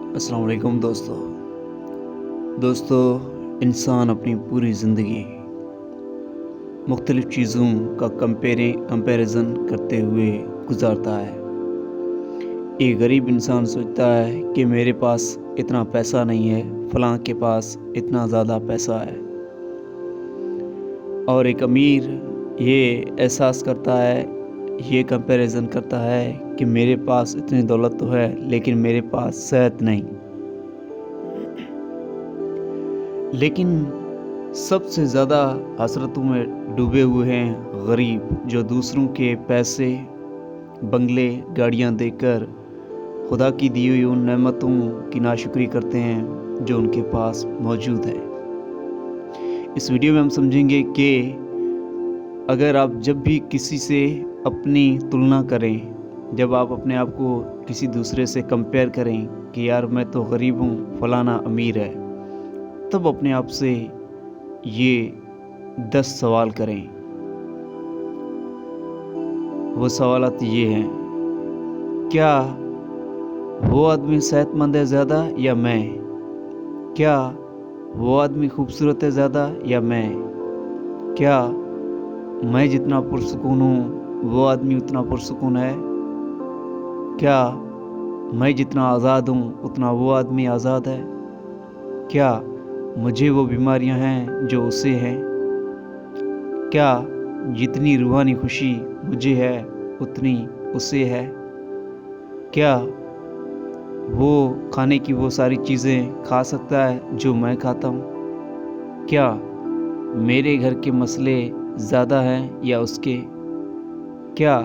السلام علیکم دوستو انسان اپنی پوری زندگی مختلف چیزوں کا کمپیریزن کرتے ہوئے گزارتا ہے۔ ایک غریب انسان سوچتا ہے کہ میرے پاس اتنا پیسہ نہیں ہے، فلاں کے پاس اتنا زیادہ پیسہ ہے، اور ایک امیر یہ احساس کرتا ہے، یہ کمپیریزن کرتا ہے کہ میرے پاس اتنی دولت تو ہے لیکن میرے پاس صحت نہیں۔ لیکن سب سے زیادہ حسرتوں میں ڈوبے ہوئے ہیں غریب، جو دوسروں کے پیسے، بنگلے، گاڑیاں دیکھ کر خدا کی دی ہوئی ان نعمتوں کی ناشکری کرتے ہیں جو ان کے پاس موجود ہے۔ اس ویڈیو میں ہم سمجھیں گے کہ اگر آپ جب بھی کسی سے اپنی تلنا کریں، جب آپ اپنے آپ کو کسی دوسرے سے کمپیئر کریں کہ یار میں تو غریب ہوں، فلانا امیر ہے، تب اپنے آپ سے یہ 10 سوال کریں۔ وہ سوالات یہ ہیں: کیا وہ آدمی صحت مند ہے زیادہ یا میں؟ کیا وہ آدمی خوبصورت ہے زیادہ یا میں؟ کیا میں جتنا پرسکون ہوں وہ آدمی اتنا پرسکون ہے؟ کیا میں جتنا آزاد ہوں اتنا وہ آدمی آزاد ہے؟ کیا مجھے وہ بیماریاں ہیں جو اسے ہیں؟ کیا جتنی روحانی خوشی مجھے ہے اتنی اسے ہے؟ کیا وہ کھانے کی وہ ساری چیزیں کھا سکتا ہے جو میں کھاتا ہوں؟ کیا میرے گھر کے مسئلے زیادہ ہیں یا اس کے؟ کیا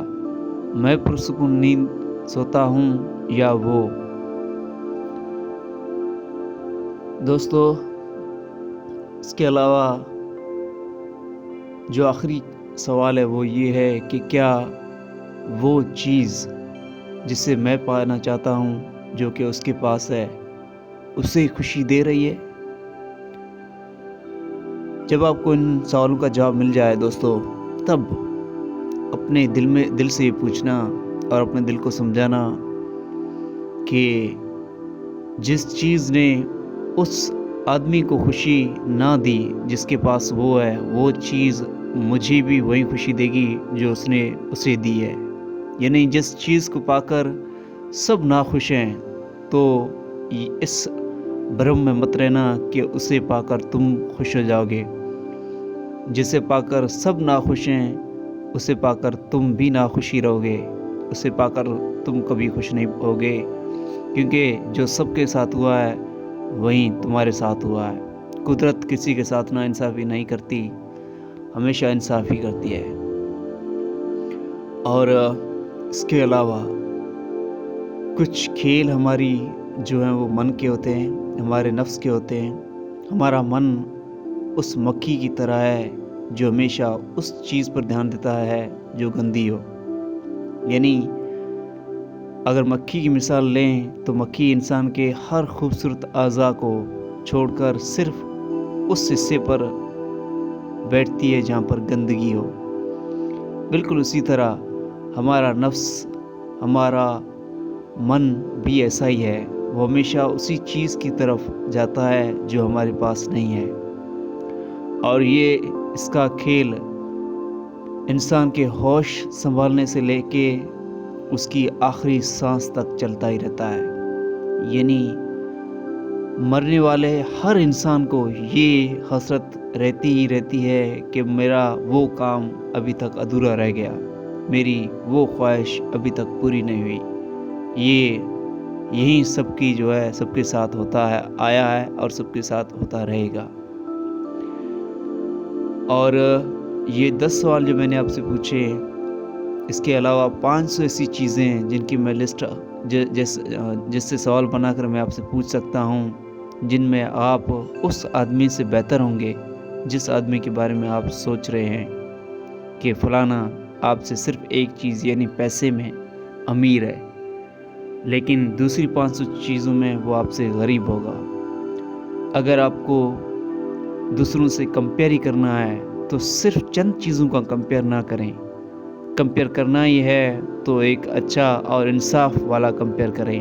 میں پرسکون نیند سوتا ہوں یا وہ؟ دوستو، اس کے علاوہ جو آخری سوال ہے وہ یہ ہے کہ کیا وہ چیز جسے میں پانا چاہتا ہوں جو کہ اس کے پاس ہے اسے خوشی دے رہی ہے؟ جب آپ کو ان سوالوں کا جواب مل جائے دوستو، تب اپنے دل سے یہ پوچھنا اور اپنے دل کو سمجھانا کہ جس چیز نے اس آدمی کو خوشی نہ دی جس کے پاس وہ ہے، وہ چیز مجھے بھی وہی خوشی دے گی جو اس نے اسے دی ہے۔ یعنی جس چیز کو پا کر سب ناخوش ہیں، تو اس بھرم میں مت رہنا کہ اسے پا کر تم خوش ہو جاؤ گے۔ جسے پا کر سب ناخوش ہیں، اسے پا کر تم بھی ناخوشی رہو گے، اسے پا کر تم کبھی خوش نہیں ہوگے، کیونکہ جو سب کے ساتھ ہوا ہے وہی تمہارے ساتھ ہوا ہے۔ قدرت کسی کے ساتھ ناانصافی نہیں کرتی، ہمیشہ انصافی کرتی ہے۔ اور اس کے علاوہ کچھ کھیل ہماری جو ہیں وہ من کے ہوتے ہیں، ہمارے نفس کے ہوتے ہیں۔ ہمارا من اس مکھی کی طرح ہے جو ہمیشہ اس چیز پر دھیان دیتا ہے جو گندی ہو۔ یعنی اگر مکھی کی مثال لیں تو مکھی انسان کے ہر خوبصورت اعضاء کو چھوڑ کر صرف اس حصے پر بیٹھتی ہے جہاں پر گندگی ہو۔ بالکل اسی طرح ہمارا نفس، ہمارا من بھی ایسا ہی ہے، وہ ہمیشہ اسی چیز کی طرف جاتا ہے جو ہمارے پاس نہیں ہے، اور یہ اس کا کھیل انسان کے ہوش سنبھالنے سے لے کے اس کی آخری سانس تک چلتا ہی رہتا ہے۔ یعنی مرنے والے ہر انسان کو یہ حسرت رہتی ہے کہ میرا وہ کام ابھی تک ادھورا رہ گیا، میری وہ خواہش ابھی تک پوری نہیں ہوئی۔ یہی سب کی جو ہے سب کے ساتھ ہوتا ہے، آیا ہے اور سب کے ساتھ ہوتا رہے گا۔ اور یہ 10 سوال جو میں نے آپ سے پوچھے، اس کے علاوہ 500 ایسی چیزیں ہیں جن کی میں لسٹ جس سے سوال بنا کر میں آپ سے پوچھ سکتا ہوں، جن میں آپ اس آدمی سے بہتر ہوں گے جس آدمی کے بارے میں آپ سوچ رہے ہیں کہ فلانا آپ سے صرف ایک چیز یعنی پیسے میں امیر ہے، لیکن دوسری 500 چیزوں میں وہ آپ سے غریب ہوگا۔ اگر آپ کو دوسروں سے کمپیئر ہی کرنا ہے تو صرف چند چیزوں کا کمپیئر نہ کریں۔ کمپیئر کرنا ہی ہے تو ایک اچھا اور انصاف والا کمپیئر کریں۔